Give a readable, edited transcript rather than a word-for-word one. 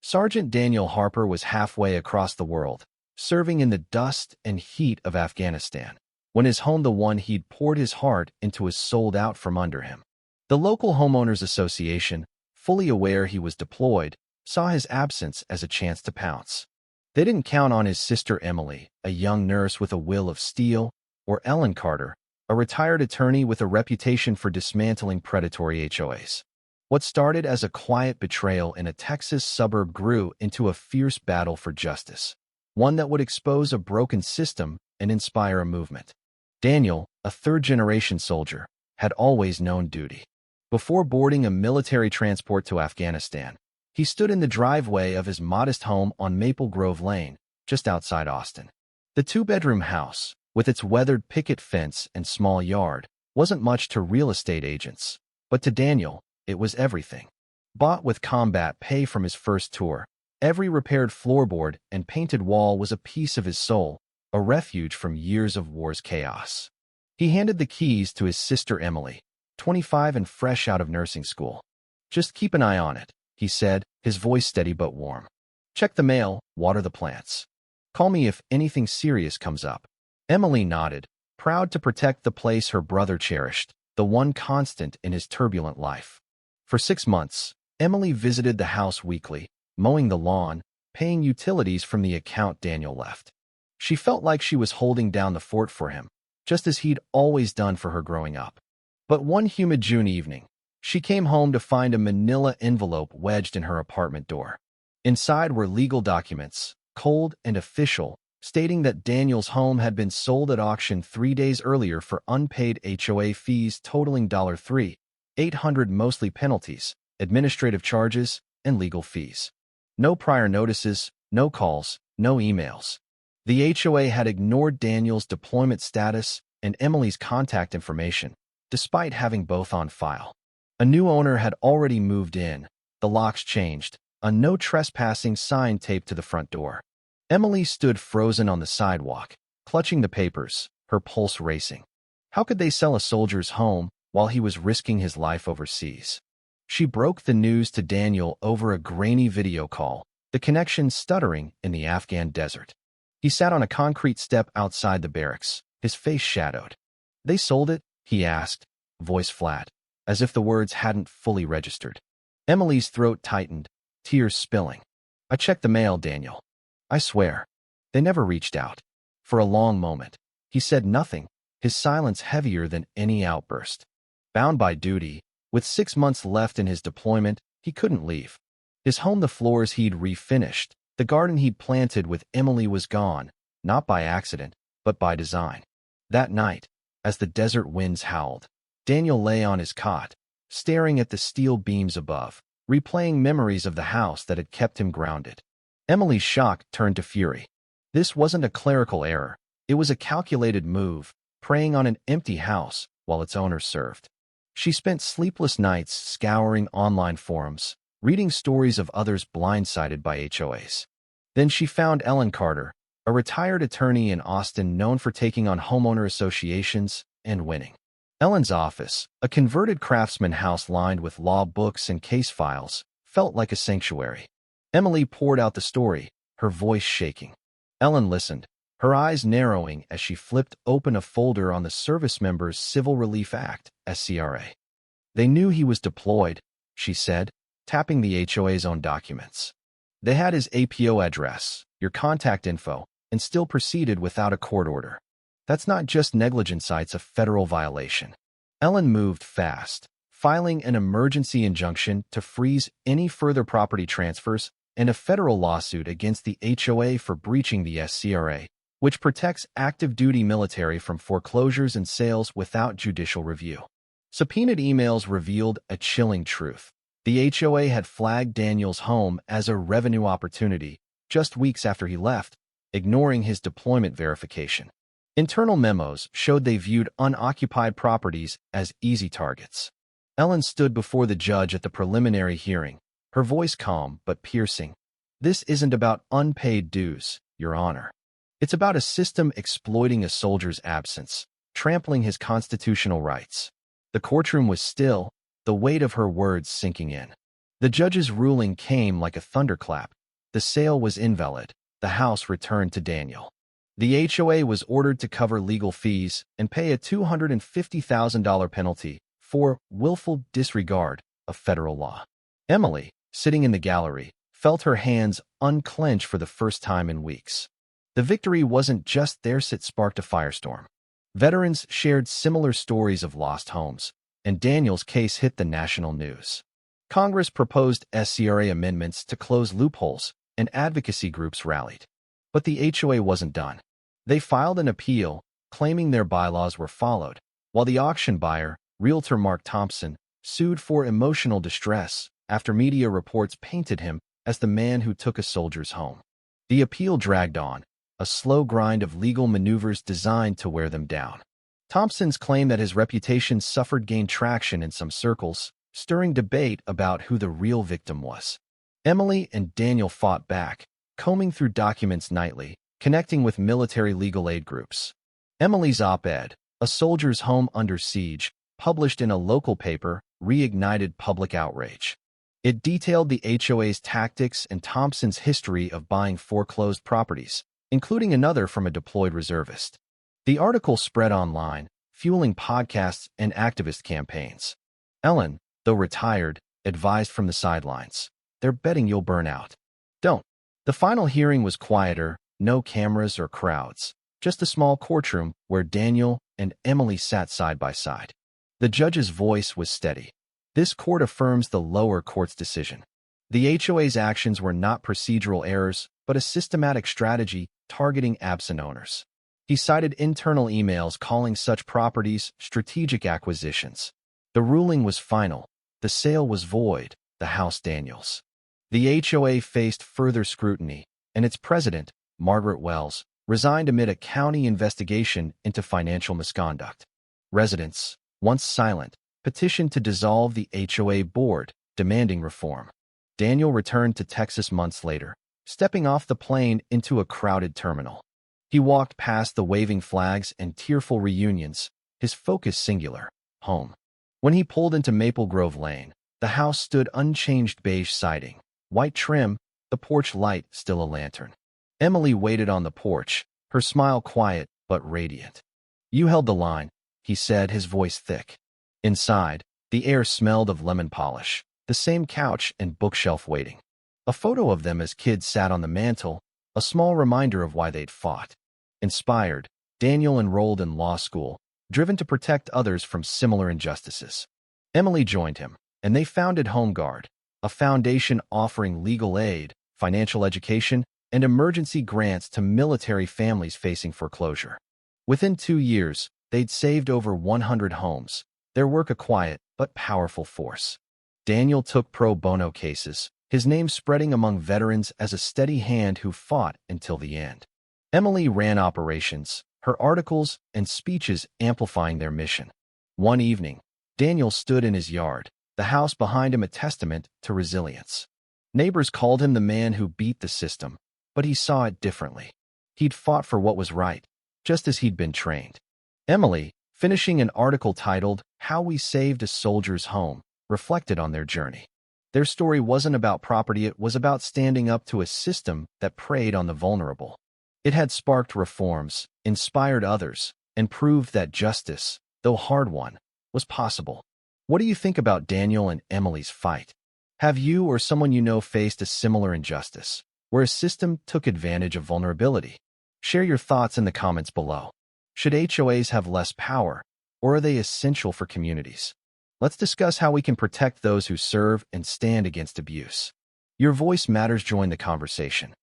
Sergeant Daniel Harper was halfway across the world, serving in the dust and heat of Afghanistan, when his home, the one he'd poured his heart into, was sold out from under him. The local homeowners association, fully aware he was deployed, saw his absence as a chance to pounce. They didn't count on his sister Emily, a young nurse with a will of steel, or Ellen Carter, a retired attorney with a reputation for dismantling predatory HOAs. What started as a quiet betrayal in a Texas suburb grew into a fierce battle for justice, one that would expose a broken system and inspire a movement. Daniel, a third-generation soldier, had always known duty. Before boarding a military transport to Afghanistan, he stood in the driveway of his modest home on Maple Grove Lane, just outside Austin. The two-bedroom house, with its weathered picket fence and small yard, wasn't much to real estate agents, but to Daniel, it was everything. Bought with combat pay from his first tour, every repaired floorboard and painted wall was a piece of his soul, a refuge from years of war's chaos. He handed the keys to his sister Emily, 25 and fresh out of nursing school. "Just keep an eye on it," he said, his voice steady but warm. "Check the mail, water the plants. Call me if anything serious comes up." Emily nodded, proud to protect the place her brother cherished, the one constant in his turbulent life. For 6 months, Emily visited the house weekly, mowing the lawn, paying utilities from the account Daniel left. She felt like she was holding down the fort for him, just as he'd always done for her growing up. But one humid June evening, she came home to find a manila envelope wedged in her apartment door. Inside were legal documents, cold and official, stating that Daniel's home had been sold at auction 3 days earlier for unpaid HOA fees totaling $3,800, mostly penalties, administrative charges, and legal fees. No prior notices, no calls, no emails. The HOA had ignored Daniel's deployment status and Emily's contact information, despite having both on file. A new owner had already moved in, the locks changed, a no trespassing sign taped to the front door. Emily stood frozen on the sidewalk, clutching the papers, her pulse racing. How could they sell a soldier's home while he was risking his life overseas? She broke the news to Daniel over a grainy video call, the connection stuttering in the Afghan desert. He sat on a concrete step outside the barracks, his face shadowed. "They sold it?" he asked, voice flat, as if the words hadn't fully registered. Emily's throat tightened, tears spilling. "I checked the mail, Daniel. I swear." They never reached out. For a long moment, he said nothing, his silence heavier than any outburst. Bound by duty, with 6 months left in his deployment, he couldn't leave. His home, the floors he'd refinished, the garden he'd planted with Emily, was gone, not by accident, but by design. That night, as the desert winds howled, Daniel lay on his cot, staring at the steel beams above, replaying memories of the house that had kept him grounded. Emily's shock turned to fury. This wasn't a clerical error. It was a calculated move, preying on an empty house while its owner served. She spent sleepless nights scouring online forums, reading stories of others blindsided by HOAs. Then she found Ellen Carter, a retired attorney in Austin known for taking on homeowner associations and winning. Ellen's office, a converted craftsman house lined with law books and case files, felt like a sanctuary. Emily poured out the story, her voice shaking. Ellen listened, her eyes narrowing as she flipped open a folder on the Service Members Civil Relief Act, SCRA. "They knew he was deployed," she said, tapping the HOA's own documents. "They had his APO address, your contact info, and still proceeded without a court order. That's not just negligence, it's a federal violation." Ellen moved fast, filing an emergency injunction to freeze any further property transfers and a federal lawsuit against the HOA for breaching the SCRA, which protects active duty military from foreclosures and sales without judicial review. Subpoenaed emails revealed a chilling truth. The HOA had flagged Daniel's home as a revenue opportunity just weeks after he left, ignoring his deployment verification. Internal memos showed they viewed unoccupied properties as easy targets. Ellen stood before the judge at the preliminary hearing, her voice calm but piercing. "This isn't about unpaid dues, Your Honor. It's about a system exploiting a soldier's absence, trampling his constitutional rights." The courtroom was still, the weight of her words sinking in. The judge's ruling came like a thunderclap, The sale was invalid. The house returned to Daniel. The HOA was ordered to cover legal fees and pay a $250,000 penalty for willful disregard of federal law. Emily, sitting in the gallery, felt her hands unclench for the first time in weeks. The victory wasn't just theirs, it sparked a firestorm. Veterans shared similar stories of lost homes, and Daniel's case hit the national news. Congress proposed SCRA amendments to close loopholes, and advocacy groups rallied. But the HOA wasn't done. They filed an appeal, claiming their bylaws were followed, while the auction buyer, realtor Mark Thompson, sued for emotional distress after media reports painted him as the man who took a soldier's home. The appeal dragged on, a slow grind of legal maneuvers designed to wear them down. Thompson's claim that his reputation suffered gained traction in some circles, stirring debate about who the real victim was. Emily and Daniel fought back, combing through documents nightly, connecting with military legal aid groups. Emily's op-ed, "A Soldier's Home Under Siege," published in a local paper, reignited public outrage. It detailed the HOA's tactics and Thompson's history of buying foreclosed properties, including another from a deployed reservist. The article spread online, fueling podcasts and activist campaigns. Ellen, though retired, advised from the sidelines, "They're betting you'll burn out. Don't." The final hearing was quieter, no cameras or crowds, just a small courtroom where Daniel and Emily sat side by side. The judge's voice was steady. "This court affirms the lower court's decision. The HOA's actions were not procedural errors, but a systematic strategy targeting absent owners." He cited internal emails calling such properties strategic acquisitions. The ruling was final. The sale was void, the house Daniels. The HOA faced further scrutiny, and its president, Margaret Wells, resigned amid a county investigation into financial misconduct. Residents, once silent, petitioned to dissolve the HOA board, demanding reform. Daniel returned to Texas months later, stepping off the plane into a crowded terminal. He walked past the waving flags and tearful reunions, his focus singular: home. When he pulled into Maple Grove Lane, the house stood unchanged, beige siding, white trim, the porch light still a lantern. Emily waited on the porch, her smile quiet but radiant. "You held the line," he said, his voice thick. Inside, the air smelled of lemon polish, the same couch and bookshelf waiting. A photo of them as kids sat on the mantel, a small reminder of why they'd fought. Inspired, Daniel enrolled in law school, driven to protect others from similar injustices. Emily joined him, and they founded Home Guard, a foundation offering legal aid, financial education, and emergency grants to military families facing foreclosure. Within 2 years, they'd saved over 100 homes, their work a quiet but powerful force. Daniel took pro bono cases, his name spreading among veterans as a steady hand who fought until the end. Emily ran operations, her articles and speeches amplifying their mission. One evening, Daniel stood in his yard, the house behind him a testament to resilience. Neighbors called him the man who beat the system, but he saw it differently. He'd fought for what was right, just as he'd been trained. Emily, finishing an article titled "How We Saved a Soldier's Home," reflected on their journey. Their story wasn't about property, it was about standing up to a system that preyed on the vulnerable. It had sparked reforms, inspired others, and proved that justice, though hard won, was possible. What do you think about Daniel and Emily's fight? Have you or someone you know faced a similar injustice, where a system took advantage of vulnerability? Share your thoughts in the comments below. Should HOAs have less power, or are they essential for communities? Let's discuss how we can protect those who serve and stand against abuse. Your voice matters. Join the conversation.